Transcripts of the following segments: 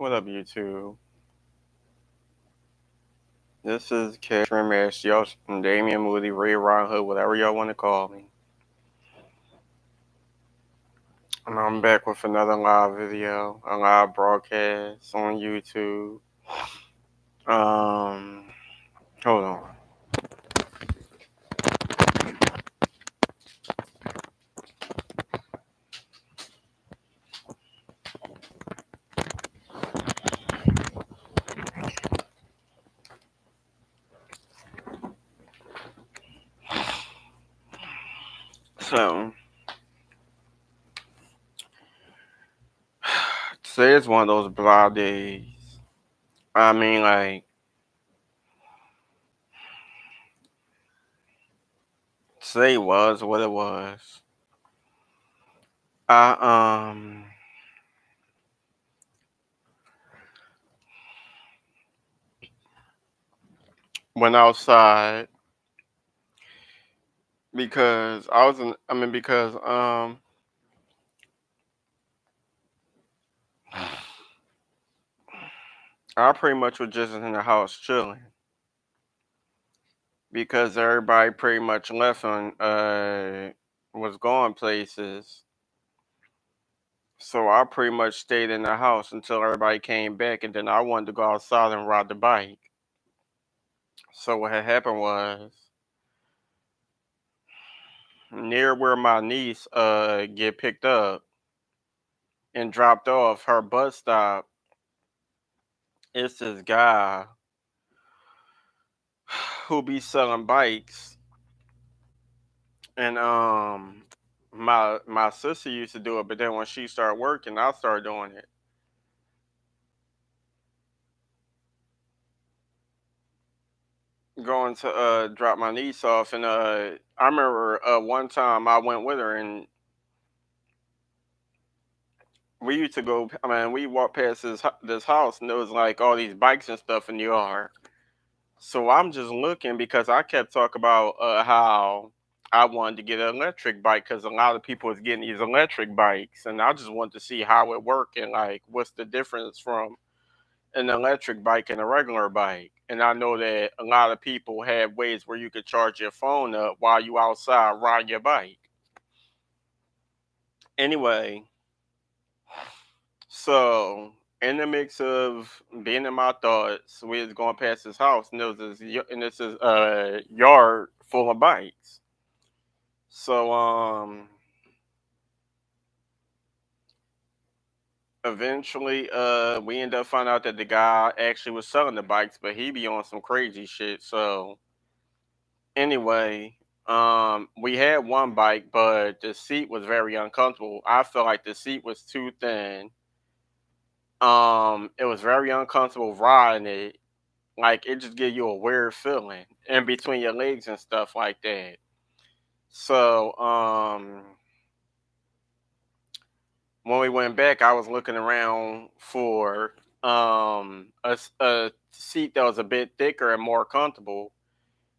What up, YouTube? This is Catherine Mastios and Damian Moody, Ray Ron Hood, whatever y'all want to call me. And I'm back with another live video, a live broadcast on YouTube. Um, Hold on. So, today is one of those blah days. I mean, like, today was what it was. I went outside because I pretty much was just in the house chilling because everybody pretty much left and was going places. So I pretty much stayed in the house until everybody came back, and then I wanted to go outside and ride the bike. So what had happened was, near where my niece get picked up and dropped off, her bus stop, it's this guy who be selling bikes, and my sister used to do it, but then when she started working, I started doing it. Going to drop my niece off, and I remember one time I went with her, and we used to go. I mean, we walked past this house, and there was like all these bikes and stuff in the yard. So I'm just looking because I kept talking about how I wanted to get an electric bike because a lot of people was getting these electric bikes, and I just wanted to see how it worked and like what's the difference from an electric bike and a regular bike. And I know that a lot of people have ways where you could charge your phone up while you outside riding your bike. Anyway, so in the mix of being in my thoughts, we was going past his house, and there was this is a yard full of bikes. So eventually we ended up finding out that the guy actually was selling the bikes, but he be on some crazy shit. So anyway, we had one bike, but the seat was very uncomfortable. I felt like the seat was too thin. It was very uncomfortable riding it. Like it just gives you a weird feeling in between your legs and stuff like that. So when we went back, I was looking around for a seat that was a bit thicker and more comfortable.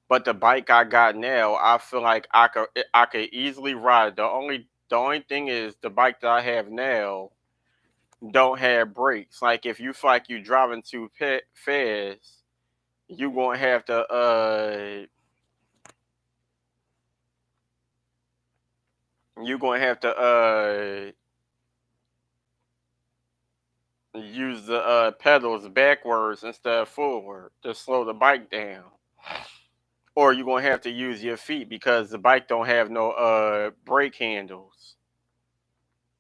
But the bike I got now, I feel like I could easily ride. The only thing is the bike that I have now don't have brakes. Like if you feel like you driving too fast, you gonna have to you gonna have to use the pedals backwards instead of forward to slow the bike down. Or you're gonna have to use your feet because the bike don't have no brake handles.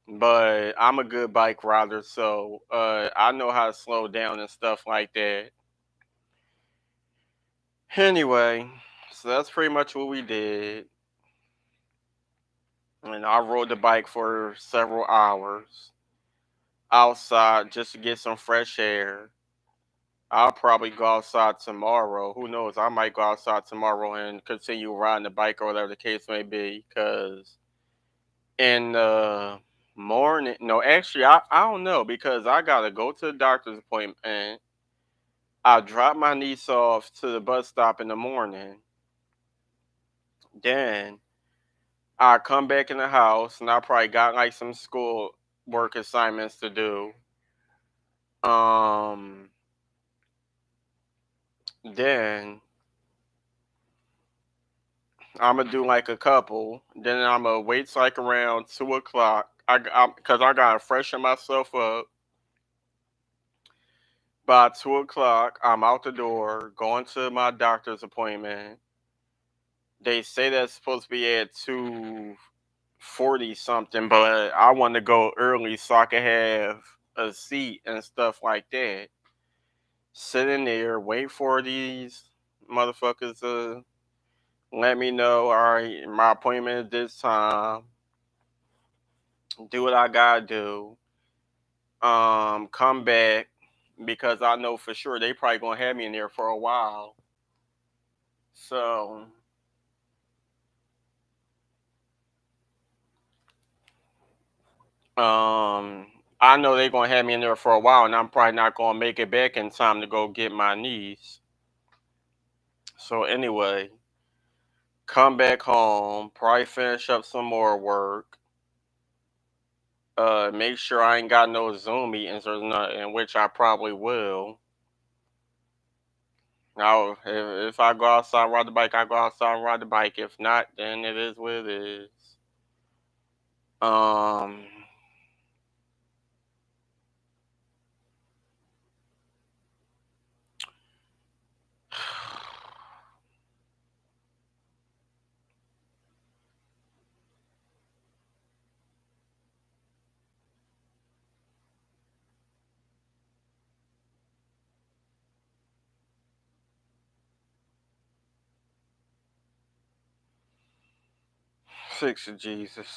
But I'm a good bike rider, so I know how to slow down and stuff like that. Anyway, so that's pretty much what we did. And I rode the bike for several hours outside just to get some fresh air. I'll probably go outside tomorrow. Who knows? I might go outside tomorrow and continue riding the bike or whatever the case may be. Because in the morning, no, actually, I don't know because I got to go to the doctor's appointment. I drop my niece off to the bus stop in the morning. Then I come back in the house and I probably got like some school work assignments to do. Um, then I'm gonna do like a couple. Then I'm gonna wait till like around 2 o'clock. Cause I gotta freshen myself up. By 2 o'clock, I'm out the door, going to my doctor's appointment. They say that's supposed to be at 2:40 something, but I want to go early so I can have a seat and stuff like that. Sitting there, wait for these motherfuckers to let me know, all right, my appointment is this time. Do what I gotta do. Come back because I know for sure they probably gonna have me in there for a while. So, I know they gonna have me in there for a while, and I'm probably not gonna make it back in time to go get my niece. So anyway, come back home, probably finish up some more work. Make sure I ain't got no Zoom meetings or nothing, which I probably will. Now, if I go outside and ride the bike, I go outside and ride the bike. If not, then it is what it is. Um, 6 of Jesus.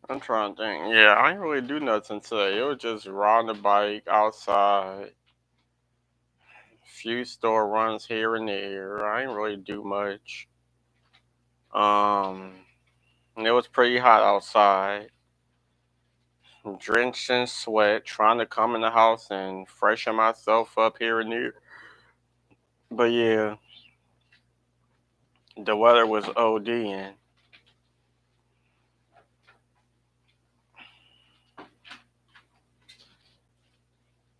I'm trying to think. Yeah, I ain't really do nothing today. It was just riding the bike outside, few store runs here and there. I ain't really do much. Um, and it was pretty hot outside. Drenched in sweat, trying to come in the house and freshen myself up here and there. But yeah, the weather was ODing.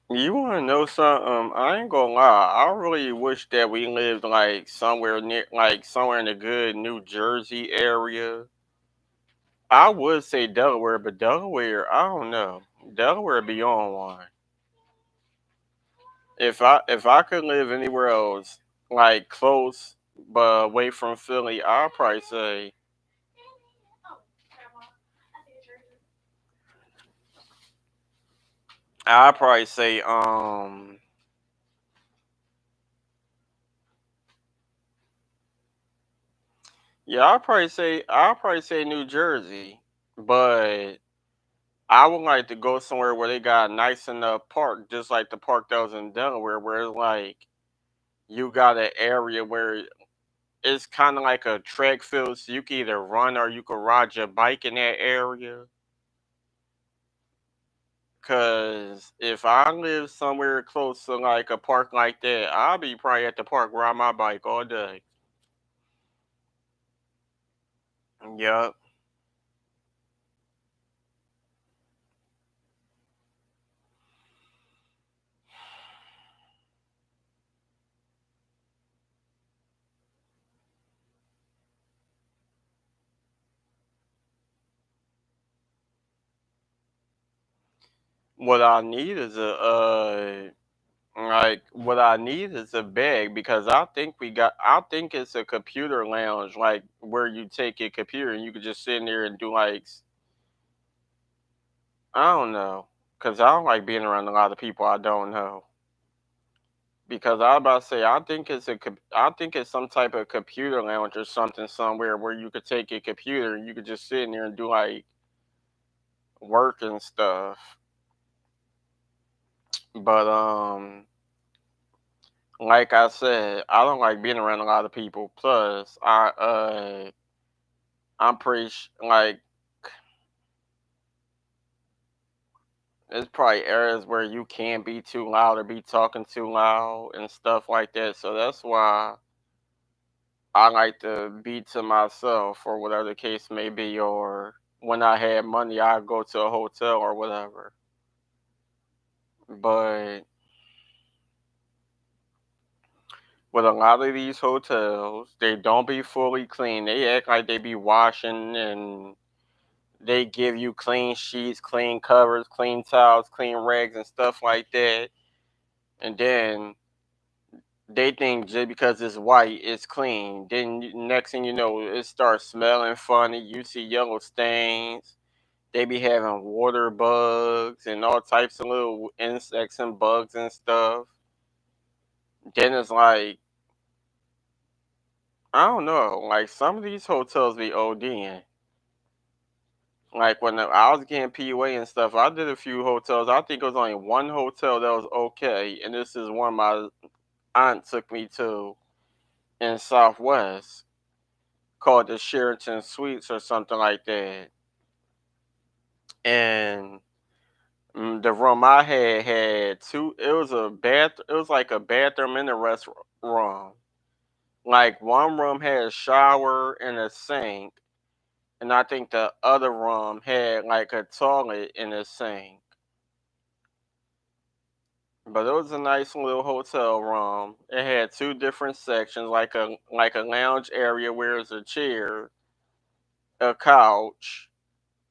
You want to know something? I ain't gonna lie. I really wish that we lived like somewhere near, like somewhere in the good New Jersey area. I would say Delaware, but Delaware, I don't know. Delaware be on one. If I could live anywhere else, like close but away from Philly, I'd probably say yeah, I'd probably say New Jersey, but I would like to go somewhere where they got a nice enough park, just like the park that was in Delaware, where it's like you got an area where it's kind of like a track field, so you can either run or you can ride your bike in that area. Cause if I live somewhere close to like a park like that, I'll be probably at the park riding my bike all day. Yup. What I need is what I need is a bag because I think it's a computer lounge like where you take your computer and you could just sit in there and do like I don't know because I don't like being around a lot of people I don't know. Because I was about to say, I think it's some type of computer lounge or something somewhere where you could take your computer and you could just sit in there and do like work and stuff. But like I said, I don't like being around a lot of people. Plus, I'm like there's probably areas where you can't be too loud or be talking too loud and stuff like that. So that's why I like to be to myself or whatever the case may be, or when I had money, I'd go to a hotel or whatever. But with a lot of these hotels, they don't be fully clean. They act like they be washing and they give you clean sheets, clean covers, clean towels, clean rags, and stuff like that. And then they think just because it's white, it's clean. Then next thing you know, it starts smelling funny. You see yellow stains. They be having water bugs and all types of little insects and bugs and stuff. Then it's like, I don't know, like some of these hotels be ODing. Like when I was getting PUA and stuff, I did a few hotels. I think it was only one hotel that was okay, and this is one my aunt took me to in Southwest called the Sheraton Suites or something like that. And the room I had two. It was a bath. It was like a bathroom in the restaurant. Like one room had a shower and a sink, and I think the other room had like a toilet and a sink. But it was a nice little hotel room. It had two different sections, like a lounge area where there's a chair, a couch,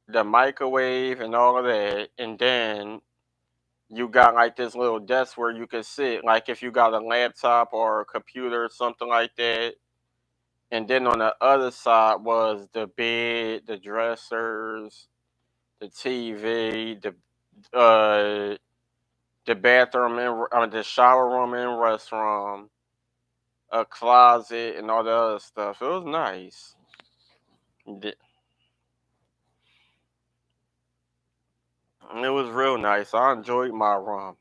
the microwave, and all of that, and then you got like this little desk where you could sit, like if you got a laptop or a computer or something like that. And then on the other side was the bed, the dressers, the TV, uh the bathroom and the shower room and restroom, a closet, and all the other stuff. It was nice. It it was real nice. I enjoyed my room.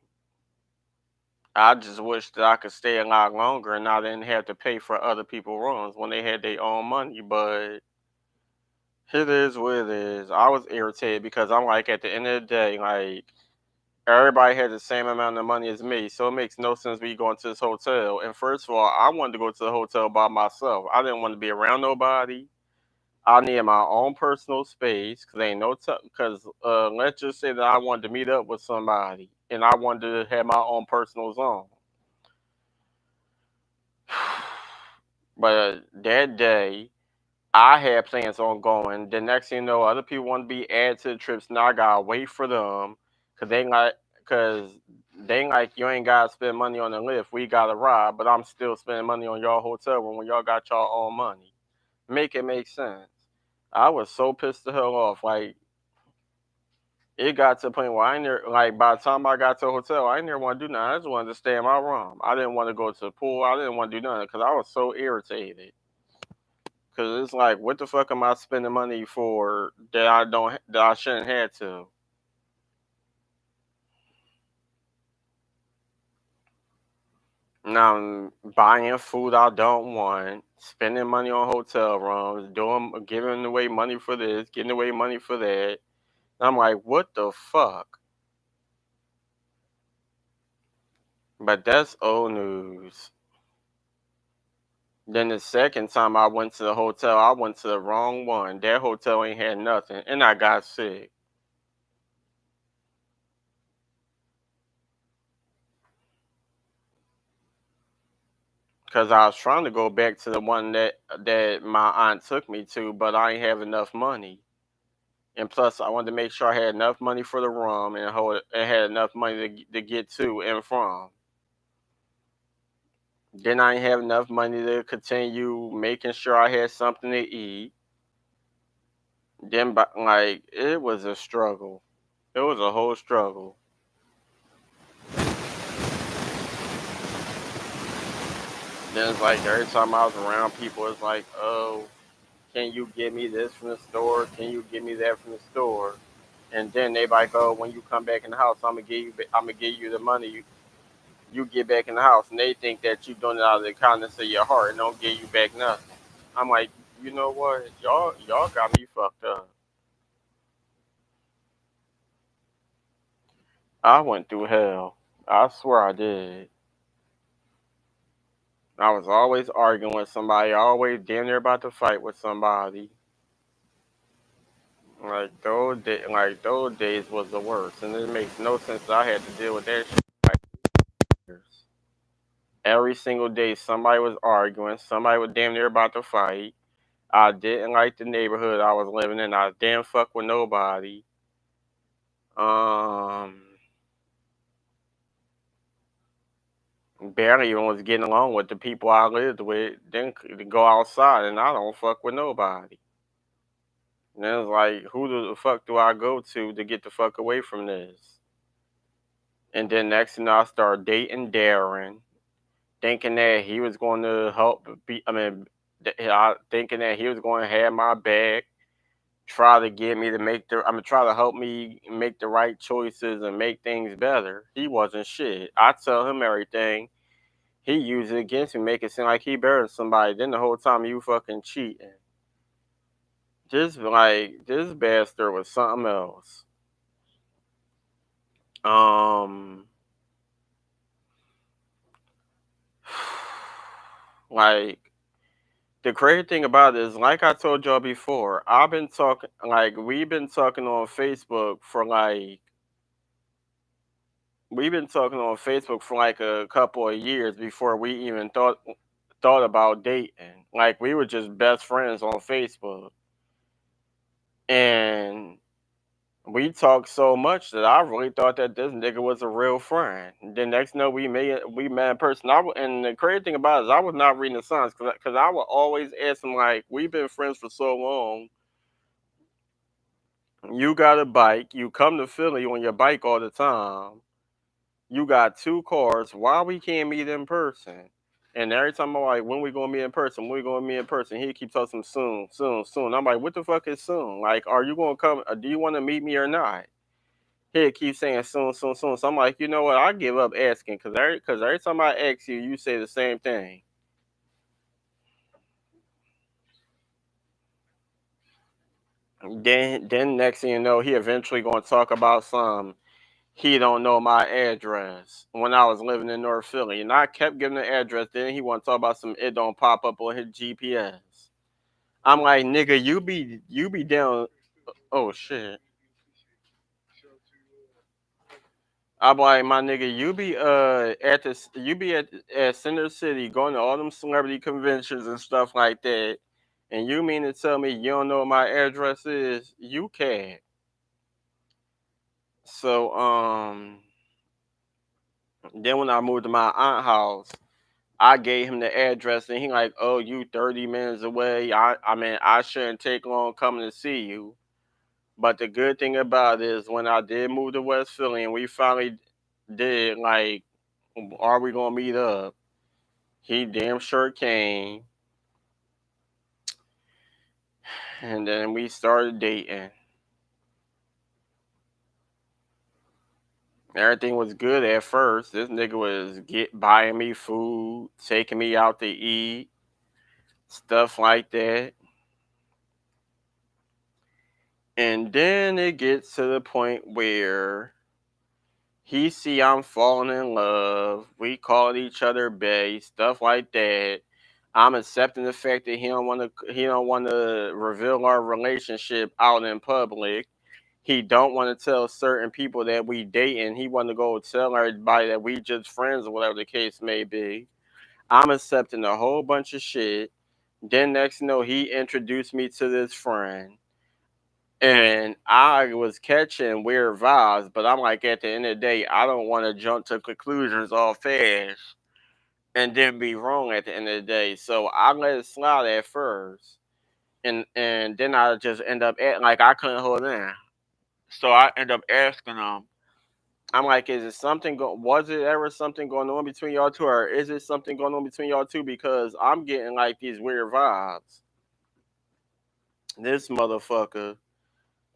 I just wish that I could stay a lot longer and I didn't have to pay for other people's rooms when they had their own money. But it is what it is. I was irritated because I'm like, at the end of the day, like everybody had the same amount of money as me, so it makes no sense me going to this hotel. And first of all, I wanted to go to the hotel by myself. I didn't want to be around nobody. I needed my own personal space because ain't no because let's just say that I wanted to meet up with somebody and I wanted to have my own personal zone. But that day, I had plans on going. The next thing you know, other people want to be added to the trips. Now I gotta wait for them because they ain't like you ain't gotta spend money on the lift. We gotta ride, but I'm still spending money on y'all hotel room when y'all got y'all own money. Make it make sense. I was so pissed the hell off. Like it got to the point where I ain't there. Like by the time I got to the hotel, I didn't never want to do nothing. I just wanted to stay in my room. I didn't want to go to the pool. I didn't want to do nothing because I was so irritated. Cause it's like, what the fuck am I spending money for that I shouldn't have to? Now I'm buying food I don't want, spending money on hotel rooms, giving away money for this, giving away money for that. And I'm like, what the fuck? But that's old news. Then the second time I went to the hotel, I went to the wrong one. That hotel ain't had nothing, and I got sick. Cause I was trying to go back to the one that my aunt took me to, but I ain't have enough money. And plus, I wanted to make sure I had enough money for the room and had enough money to get to and from. Then I didn't have enough money to continue making sure I had something to eat. Then, like, it was a struggle. It was a whole struggle. Then it's like every time I was around people, it's like, oh, can you give me this from the store? Can you give me that from the store? And then they like, oh, when you come back in the house, I'm gonna give you the money. You get back in the house, and they think that you doing it out of the kindness of your heart and don't give you back nothing. I'm like, you know what, y'all got me fucked up. I went through hell. I swear I did. I was always arguing with somebody, always damn near about to fight with somebody. Like those days was the worst, and it makes no sense that I had to deal with that shit. Like, every single day, somebody was arguing, somebody was damn near about to fight. I didn't like the neighborhood I was living in. I didn't fuck with nobody. Um, Barely even was getting along with the people I lived with. Then to go outside, and I don't fuck with nobody. And then it's like, who the fuck do I go to get the fuck away from this? And then next thing I started dating Darren, thinking that he was going to help. Thinking that he was going to have my back, try to get me to try to help me make the right choices and make things better. He wasn't shit. I tell him everything. He used it against me, make it seem like he better than somebody. Then the whole time you fucking cheating. This bastard was something else. Um, like the crazy thing about it is, like I told y'all before, we've been talking on Facebook for like a couple of years before we even thought about dating. Like we were just best friends on Facebook, and we talked so much that I really thought that this nigga was a real friend. And then next know we met in person. And the crazy thing about it is I was not reading the signs because I would always ask him like, we've been friends for so long. You got a bike. You come to Philly on your bike all the time. You got two cars. Why we can't meet in person? And every time I'm like, when we gonna meet in person? When we gonna meet in person? He keeps talking soon, soon, soon. I'm like, what the fuck is soon? Like, are you gonna come? Do you want to meet me or not? He keeps saying soon, soon, soon. So I'm like, you know what? I give up asking because every time I ask you, you say the same thing. Then next thing you know, he eventually gonna talk about some. He don't know my address when I was living in North Philly, and I kept giving the address. Then he want to talk about some. It don't pop up on his GPS. I'm like, nigga, you be down. Oh shit. I'm like, my nigga, you be at Center City going to all them celebrity conventions and stuff like that, and you mean to tell me you don't know what my address is? You can't. So then when I moved to my aunt house, I gave him the address, and he like, oh, you 30 minutes away. I shouldn't take long coming to see you. But the good thing about it is when I did move to West Philly and we finally did like, are we gonna meet up? He damn sure came, and then we started dating. Everything was good at first. This nigga was buying me food, taking me out to eat, stuff like that. And then it gets to the point where he see I'm falling in love. We call each other bae, stuff like that. I'm accepting the fact that he don't want to reveal our relationship out in public. He don't want to tell certain people that we dating. He want to go tell everybody that we just friends or whatever the case may be. I'm accepting a whole bunch of shit. Then next you know he introduced me to this friend. And I was catching weird vibes, but I'm like, at the end of the day, I don't want to jump to conclusions all fast and then be wrong at the end of the day. So I let it slide at first, and then I just end up like I couldn't hold in. So I end up asking them. I'm like, is it something? Was it ever something going on between y'all two, or is it something going on between y'all two? Because I'm getting like these weird vibes. This motherfucker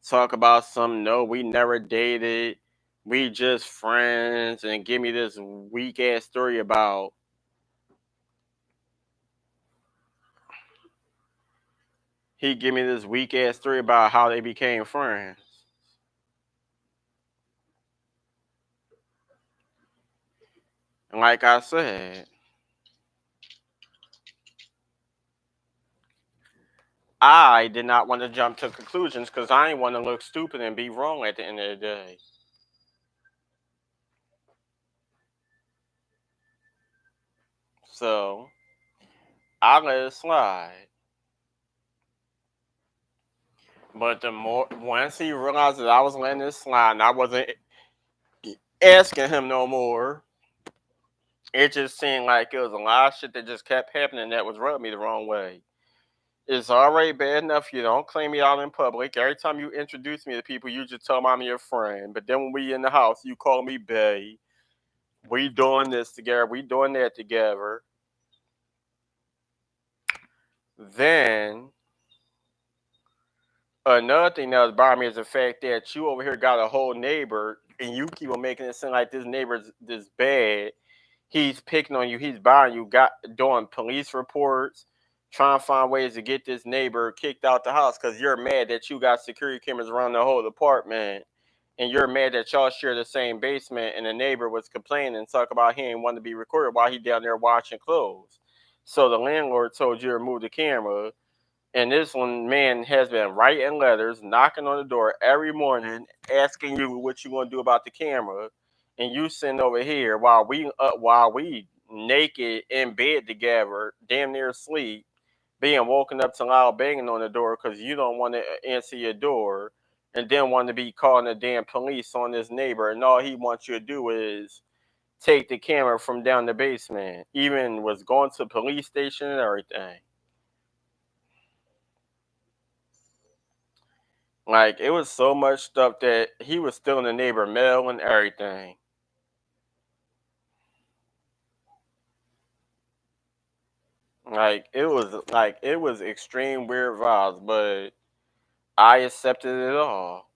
talk about some, no, we never dated, we just friends, and give me this weak ass story about he give me this weak ass story about how they became friends. And like I said, I did not want to jump to conclusions because I didn't want to look stupid and be wrong at the end of the day. So I let it slide. But the more once he realized that I was letting it slide and I wasn't asking him no more, it just seemed like it was a lot of shit that just kept happening that was rubbing me the wrong way. It's already bad enough you don't claim me out in public. Every time you introduce me to people, you just tell them I'm your friend. But then when we in the house, you call me bae. We doing this together. We doing that together. Then another thing that was bothering me is the fact that you over here got a whole neighbor and you keep on making it seem like this neighbor's this bad. He's picking on you. He's bothering you. Got doing police reports, trying to find ways to get this neighbor kicked out the house because you're mad that you got security cameras around the whole apartment, and you're mad that y'all share the same basement. And the neighbor was complaining and talk about he ain't want to be recorded while he down there washing clothes. So the landlord told you to remove the camera. And this one man has been writing letters, knocking on the door every morning, asking you what you gonna do about the camera, and you sitting over here while we naked in bed together, damn near asleep, being woken up to loud banging on the door because you don't want to answer your door, and then want to be calling the damn police on this neighbor, and all he wants you to do is take the camera from down the basement. Even was going to the police station and everything. Like it was so much stuff that he was stealing the neighbor mail and everything. Like it was extreme weird vibes, but I accepted it all.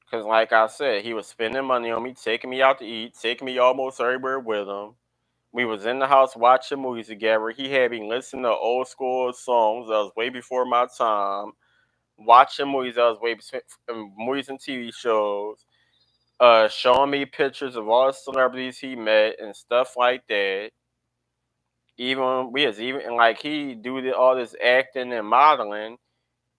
Cause like I said, he was spending money on me, taking me out to eat, taking me almost everywhere with him. We was in the house watching movies together. He had me listening to old school songs that was way before my time. Watching movies that was movies and TV shows. Showing me pictures of all the celebrities he met and stuff like that. Even we was even like he do all this acting and modeling.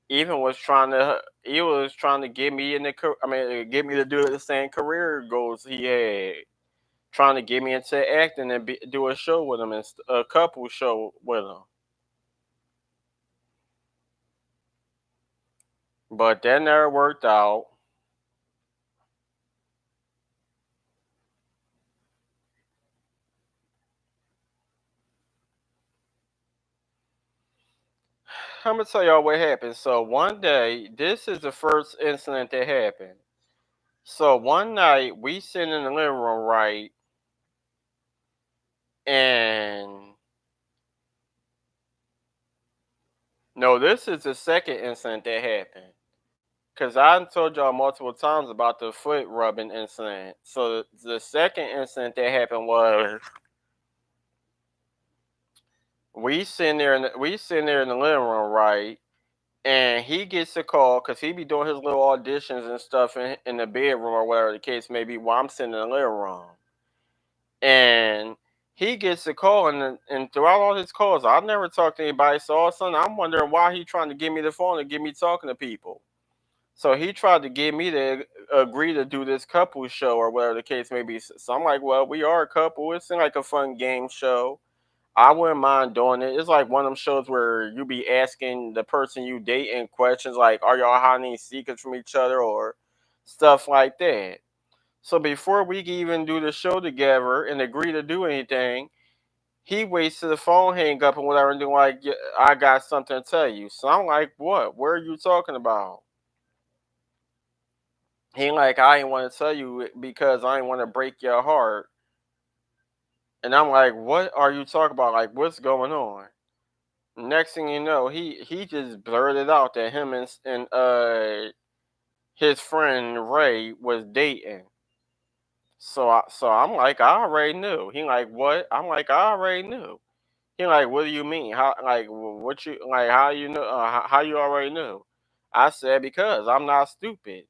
Even was trying to he was trying to get me in the I mean get me to do the same career goals he had. Trying to get me into acting and do a show with him and a couple show with him. But that never worked out. I'm gonna tell y'all what happened. So one day, this is the first incident that happened. So one night we sitting in the living room, right, and no, this is the second incident that happened. Cause I done told y'all multiple times about the foot rubbing incident. So the second incident that happened was we sitting there in the living room, right? And he gets a call because he be doing his little auditions and stuff in the bedroom or whatever the case may be while I'm sitting in the living room. And he gets a call, and throughout all his calls, I've never talked to anybody. So all of a sudden, I'm wondering why he trying to give me the phone and get me talking to people. So he tried to get me to agree to do this couple show or whatever the case may be. So I'm like, well, we are a couple. It seemed like a fun game show. I wouldn't mind doing it. It's like one of them shows where you be asking the person you dating questions like, "Are y'all hiding any secrets from each other?" or stuff like that. So before we can even do the show together and agree to do anything, he waits till the phone hang up and whatever, and do like, "Yeah, I got something to tell you." So I'm like, "What? What are you talking about?" He like, "I ain't want to tell you it because I ain't want to break your heart." And I'm like, "What are you talking about? Like, what's going on?" Next thing you know, he just blurted out that him and his friend Ray was dating. So I'm like, I already knew. He like, what? I'm like, I already knew. He like, what do you mean? How like what you like? How you know? How you already knew? I said because I'm not stupid.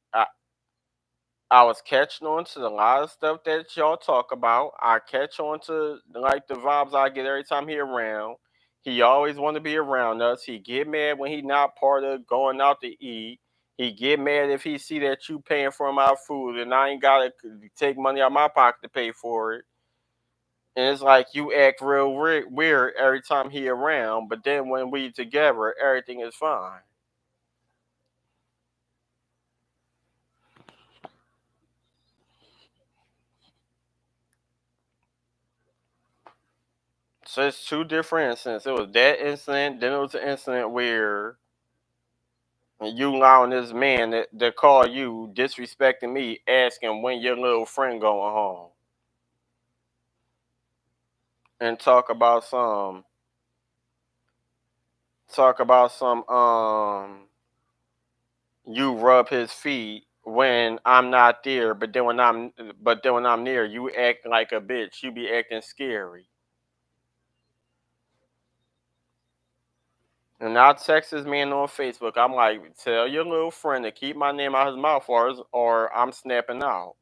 I was catching on to a lot of stuff that y'all talk about. I catch on to like the vibes I get every time he around. He always want to be around us. He get mad when he not part of going out to eat. He get mad if he see that you paying for my food and I ain't gotta take money out my pocket to pay for it. And it's like you act real weird every time he around, but then when we together, everything is fine. So it's two different incidents. It was that incident, then it was an incident where you allowing this man to call you disrespecting me, asking when your little friend going home, and talk about some you rub his feet when I'm not there, but then when I'm there, you act like a bitch. You be acting scary. And I text this man on Facebook. I'm like, tell your little friend to keep my name out his mouth, or I'm snapping out.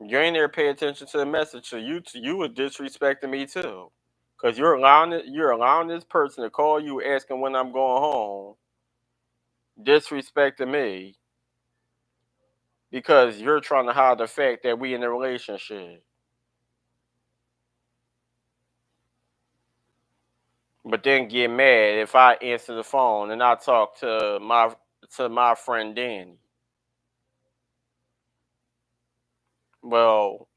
You ain't there pay attention to the message, so you was disrespecting me too, cause you're allowing this person to call you asking when I'm going home, disrespecting me because you're trying to hide the fact that we in a relationship. But then get mad if I answer the phone and I talk to my friend Danny. Well,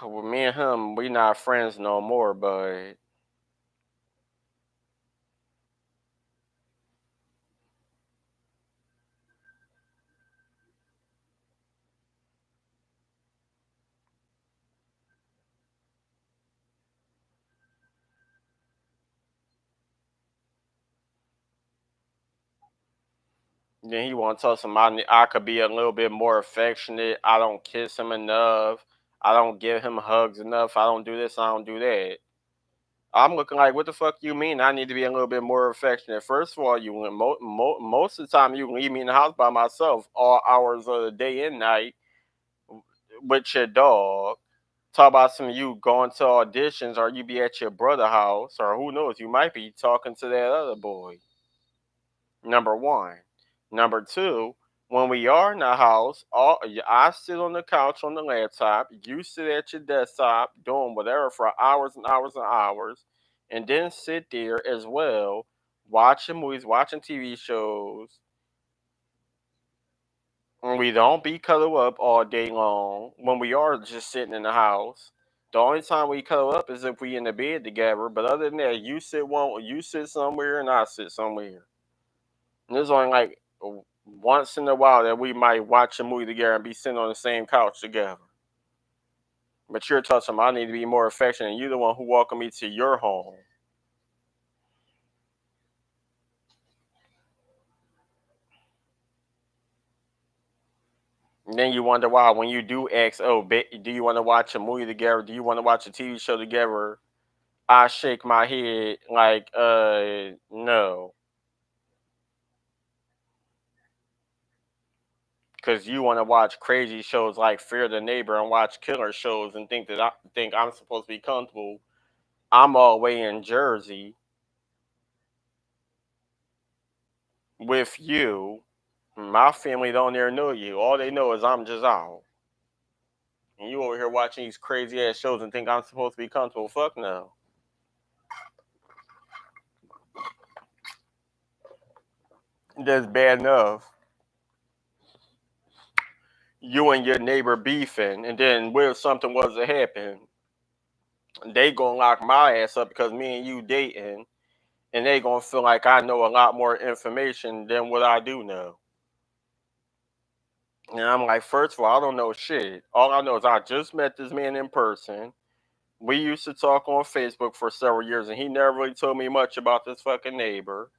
well, me and him, we not friends no more, but then he want to tell somebody I could be a little bit more affectionate. I don't kiss him enough. I don't give him hugs enough. I don't do this. I don't do that. I'm looking like, what the fuck you mean? I need to be a little bit more affectionate. First of all, most of the time you leave me in the house by myself, all hours of the day and night, with your dog. Talk about some of you going to auditions, or you be at your brother house, or who knows, you might be talking to that other boy. Number one. Number two, when we are in the house, I sit on the couch on the laptop, you sit at your desktop doing whatever for hours and hours and hours, and then sit there as well, watching movies, watching TV shows. And we don't be cuddled up all day long when we are just sitting in the house. The only time we cuddle up is if we in the bed together. But other than that, you sit somewhere, and I sit somewhere. And there's only like once in a while that we might watch a movie together and be sitting on the same couch together. But you're touching I need to be more affectionate. You're the one who welcomed me to your home. And then you wonder why when you do ask, oh, do you want to watch a movie together? Do you want to watch a TV show together? I shake my head like, no, because you want to watch crazy shows like Fear the Neighbor and watch killer shows and think that I think I'm supposed to be comfortable. I'm all the way in Jersey with you. My family don't ever know you. All they know is I'm just out. And you over here watching these crazy ass shows and think I'm supposed to be comfortable. Fuck no. That's bad enough. You and your neighbor beefing, and then what if something was to happen? They gonna lock my ass up because me and you dating, and they gonna feel like I know a lot more information than what I do know. And I'm like, first of all, I don't know shit. All I know is I just met this man in person. We used to talk on Facebook for several years, and he never really told me much about this fucking neighbor.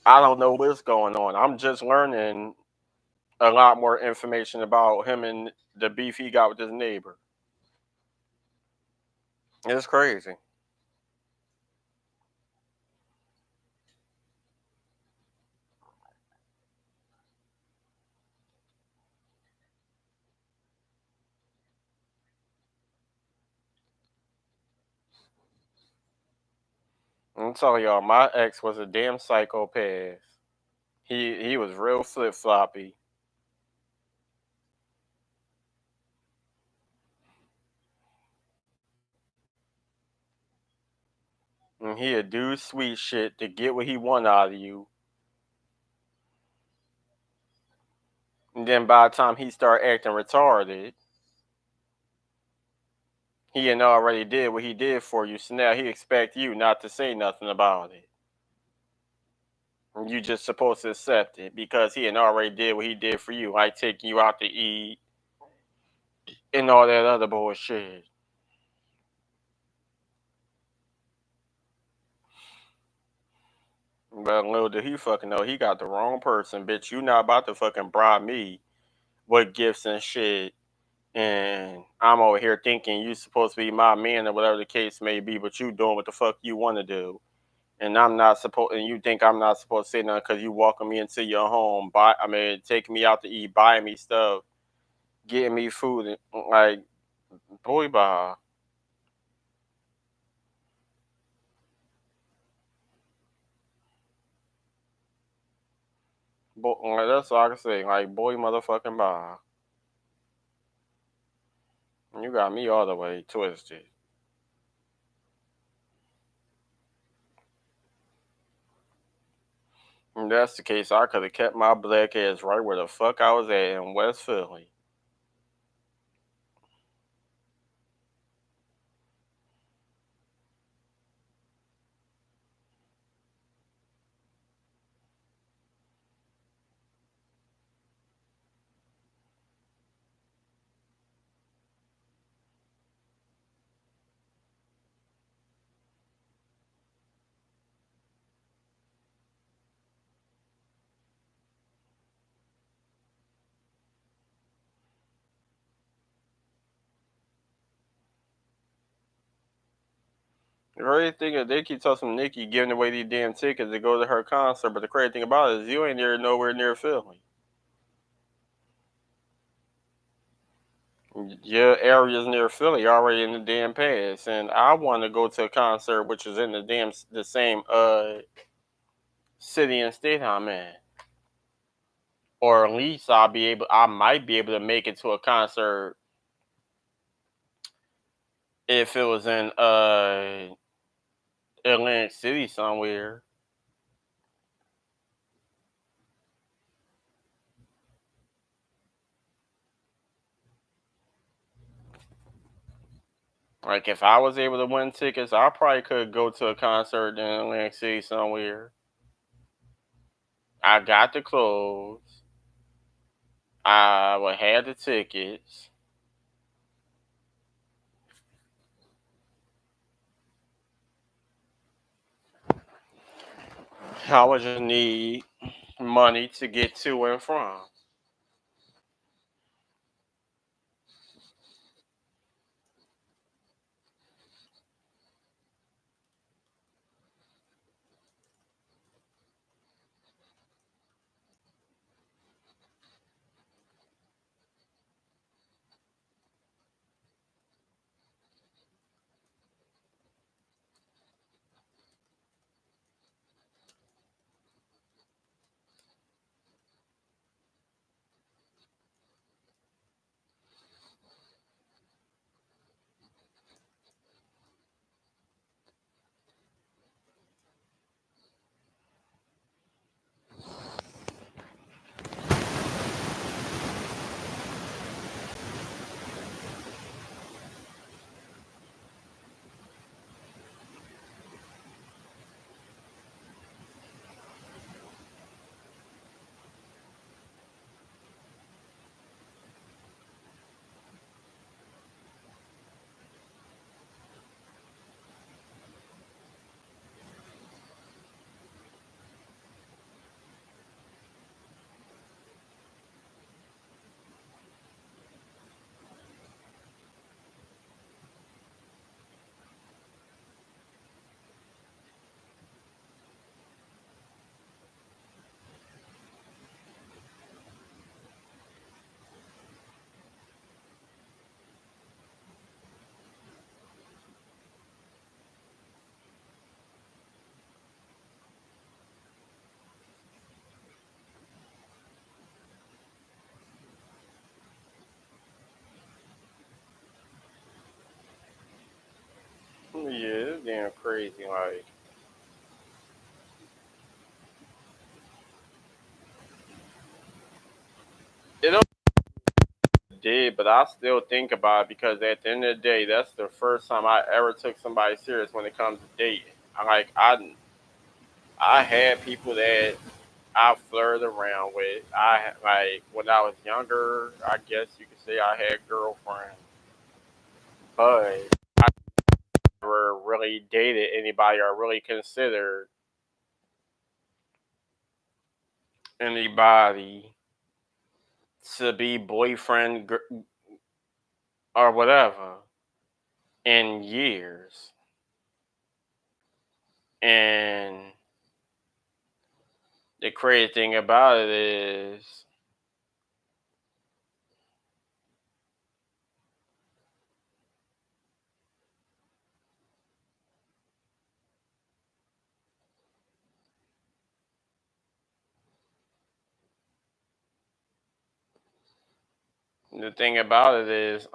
I don't know what's going on. I'm just learning a lot more information about him and the beef he got with his neighbor. It's crazy. I'm telling y'all, my ex was a damn psychopath. He was real flip floppy. And he'd do sweet shit to get what he want out of you. And then by the time he start acting retarded, he had already did what he did for you. So now he expect you not to say nothing about it. And you just supposed to accept it because he had already did what he did for you, like taking you out to eat and all that other bullshit. But little did he fucking know he got the wrong person, bitch. You not about to fucking bribe me with gifts and shit. And I'm over here thinking you supposed to be my man or whatever the case may be, but you doing what the fuck you want to do. And I'm not supposed, and you think I'm not supposed to say nothing because you welcome me into your home, taking me out to eat, buying me stuff, getting me food, and like, boy, bye. Like, that's all I can say. Like, boy, motherfucking bye. You got me all the way twisted. If that's the case, I could have kept my black ass right where the fuck I was at in West Philly. The crazy thing is, they keep telling Nikki giving away these damn tickets to go to her concert, but the crazy thing about it is you ain't there nowhere near Philly. Your area's near Philly, you're already in the damn pass, and I want to go to a concert which is in the same city and state I'm in, or at least I might be able to make it to a concert if it was in Atlantic City somewhere. Like if I was able to win tickets, I probably could go to a concert in Atlantic City somewhere. I got the clothes. I would have the tickets. I would just need money to get to and from. crazy. Like it don't did, but I still think about it because at the end of the day, that's the first time I ever took somebody serious when it comes to dating. I had people that I flirted around with. I like when I was younger. I guess you could say I had girlfriends, but I never really dated anybody or really considered anybody to be boyfriend or whatever in years. And the crazy thing about it is, the thing about it is,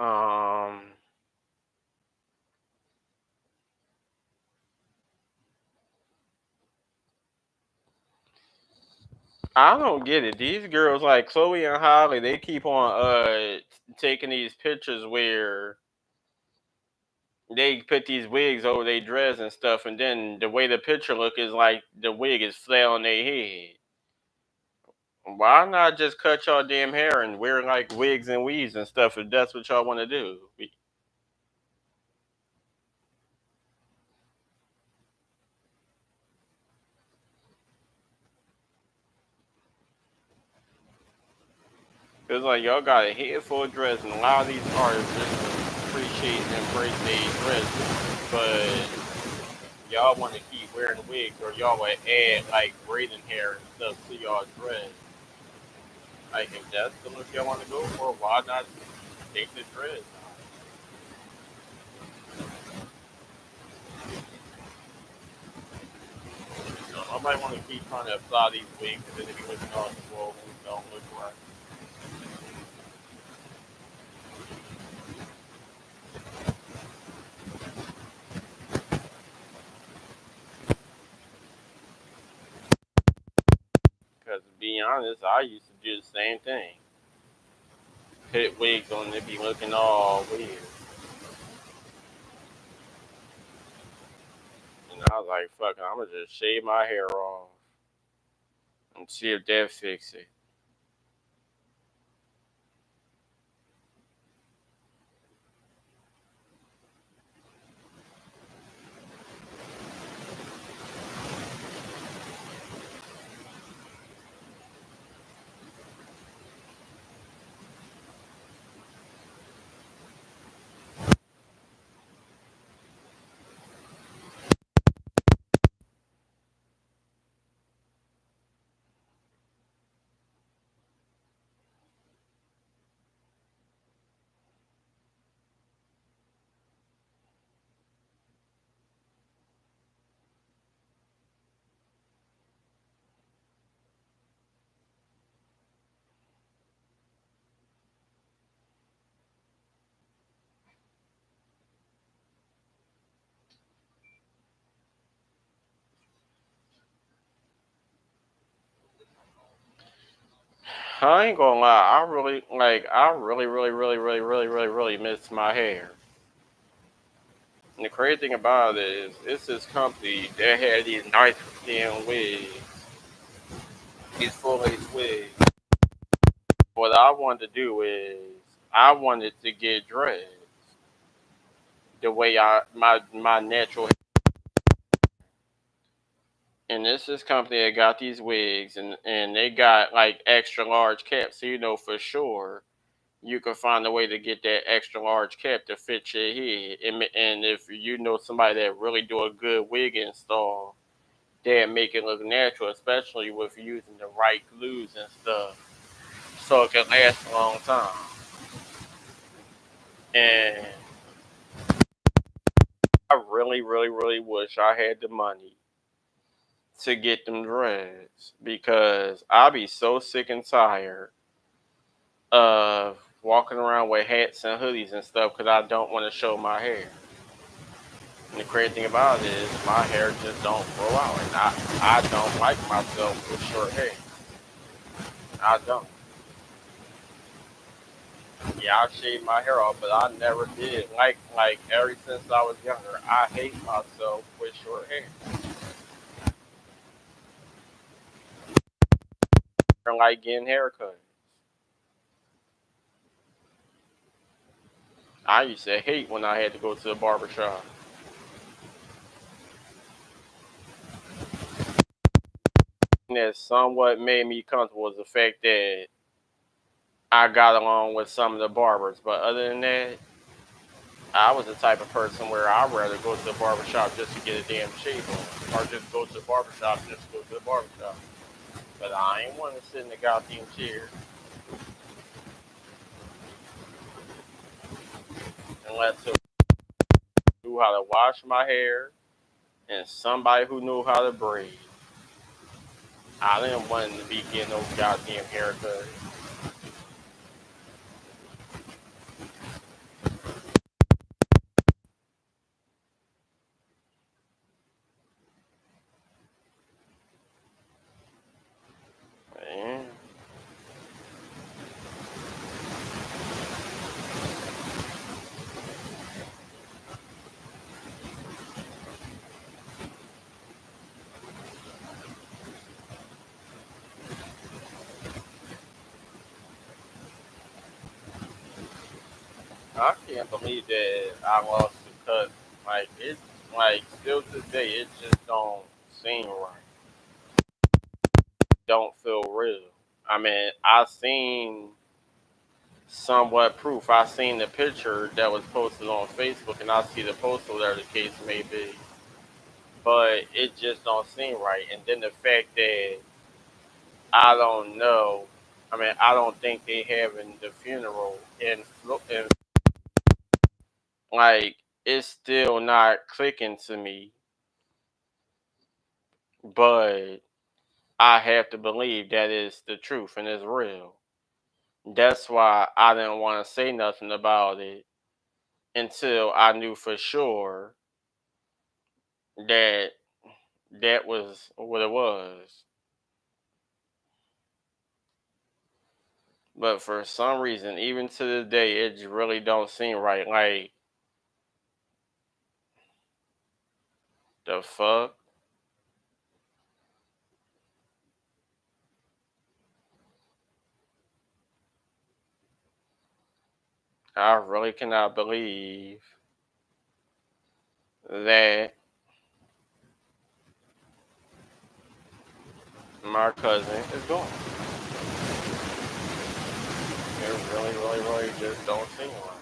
I don't get it. These girls like Chloe and Holly, they keep on taking these pictures where they put these wigs over their dress and stuff, and then the way the picture look is like the wig is flat on their head. Why not just cut y'all damn hair and wear like wigs and weaves and stuff if that's what y'all want to do? Cause like y'all got a head full of dress, and a lot of these artists just appreciate and embrace their dress, but y'all want to keep wearing wigs, or y'all would add like braiding hair and stuff to y'all dress. Like if that's the look y'all want to go for, why not take the dress? You know, nobody want to keep trying to apply these wigs, and then if you look all the world, don't look right. Because to be honest, I used to do the same thing. Put wigs on and it be looking all weird. And I was like, fuck it, I'm gonna just shave my hair off and see if that fix it. I ain't gonna lie, I really miss my hair. And the crazy thing about it is, it's this company that had these nice damn wigs, these full lace wigs. What I wanted to do is, I wanted to get dressed the way my natural. And this is company that got these wigs, and they got like extra large caps, so you know for sure you can find a way to get that extra large cap to fit your head. And if you know somebody that really do a good wig install, that make it look natural, especially with using the right glues and stuff, so it can last a long time. And I really wish I had the money to get them dreads because I be so sick and tired of walking around with hats and hoodies and stuff because I don't want to show my hair. And the crazy thing about it is my hair just don't grow out, and I don't like myself with short hair. I don't. Yeah, I shaved my hair off, but I never did. Like ever since I was younger, I hate myself with short hair. I like getting haircuts. I used to hate when I had to go to the barber shop. And that somewhat made me comfortable was the fact that I got along with some of the barbers. But other than that, I was the type of person where I'd rather go to the barber shop just to get a damn shave on, or just go to the barber shop just to go to the barber shop. But I ain't want to sit in the goddamn chair unless it knew how to wash my hair and somebody who knew how to braid. I didn't want to be getting those goddamn haircuts. Man, I can't believe that I lost the cut. Like it's like still today, it just don't seem right. Don't feel real. I mean, I seen somewhat proof. I seen the picture that was posted on Facebook, and I see the post, whatever the case may be. But it just don't seem right. And then the fact that I don't know. I mean, I don't think they having the funeral in like it's still not clicking to me. But I have to believe that is the truth and it's real. That's why I didn't want to say nothing about it until I knew for sure that that was what it was. But for some reason, even to this day, it just really don't seem right. Like the fuck, I really cannot believe that my cousin is gone. It really, really, really just don't seem right.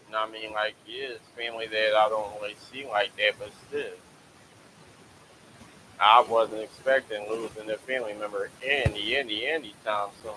And I mean, like, yeah, it's family that I don't really see like that, but still, I wasn't expecting losing a family member anytime soon.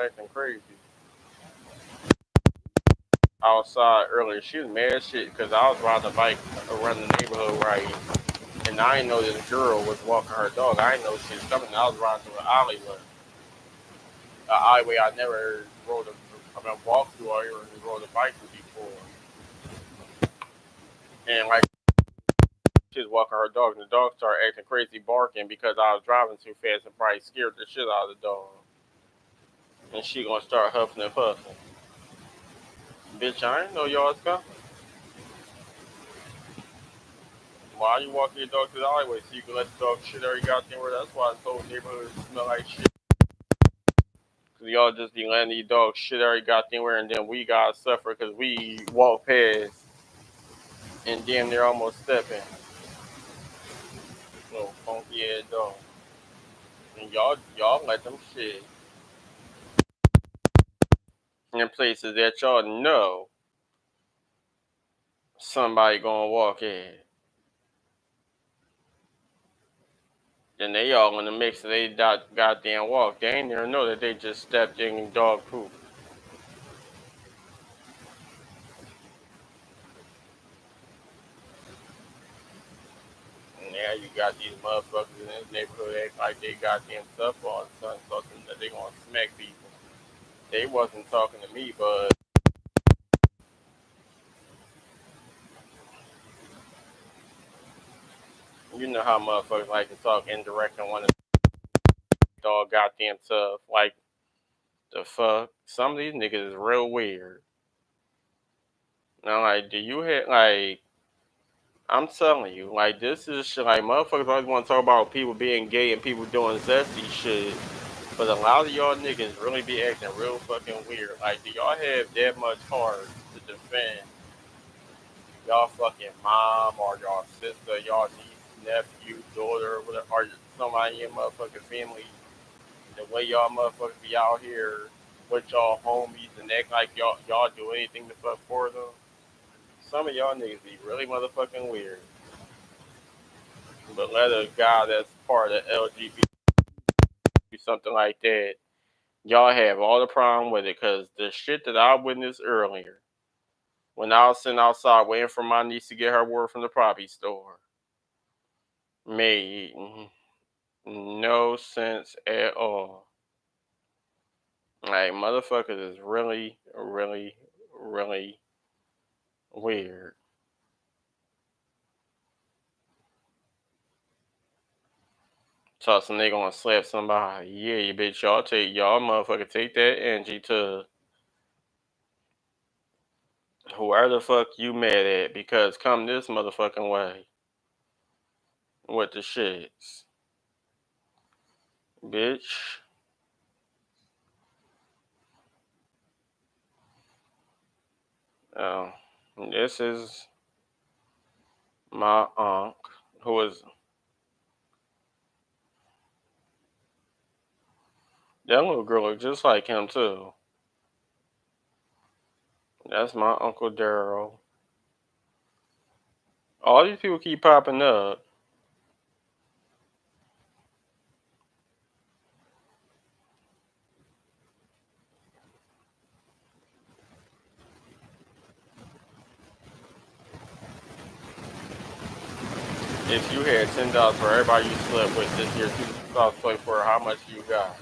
acting crazy outside earlier. She was mad as shit because I was riding a bike around the neighborhood, right? And I didn't know this girl was walking her dog. I didn't know she was coming. I was riding through an alleyway I never walked through or even rode a bike through before. And like she was walking her dog, and the dog started acting crazy, barking because I was driving too fast and probably scared the shit out of the dog. And she gonna start huffing and puffing. Bitch, I didn't know y'all was coming. Why you walking your dog through the alleyway so you can let the dog shit every goddamn where? That's why this whole neighborhood smell like shit. Cause y'all just be letting these dogs shit every goddamn where, and then we gotta suffer because we walk past and damn near almost stepping. Little funky ass dog. And y'all let them shit in places that y'all know somebody gonna walk in. Then they all in the mix of they goddamn walk. They ain't never know that they just stepped in dog poop. And now you got these motherfuckers in this neighborhood act like they goddamn stuff all the time, something that they gonna smack people. They wasn't talking to me, but you know how motherfuckers like to talk indirect and want to dog goddamn tough. Like the fuck? Some of these niggas is real weird. Now, like, do you hit like? I'm telling you, like, this is shit. Like, motherfuckers always want to talk about people being gay and people doing zesty shit, but a lot of y'all niggas really be acting real fucking weird. Like, do y'all have that much heart to defend y'all fucking mom or y'all sister, y'all niece, nephew, daughter, whatever, or somebody in your motherfucking family? The way y'all motherfuckers be out here with y'all homies and act like y'all do anything to fuck for them. Some of y'all niggas be really motherfucking weird. But let a guy that's part of the LGBT something like that, y'all have all the problem with it. Cause the shit that I witnessed earlier, when I was sitting outside waiting for my niece to get her word from the property store, made no sense at all. Like, motherfuckers is really, really, really weird. Tossing they gonna slap somebody. Yeah, you bitch, y'all motherfucker take that energy to whoever the fuck you mad at, because come this motherfucking way with the shits. Bitch. Oh, this is my uncle who is that little girl look just like him too. That's my Uncle Daryl. All these people keep popping up. If you had $10 for everybody you slept with this year, 2024, how much you got?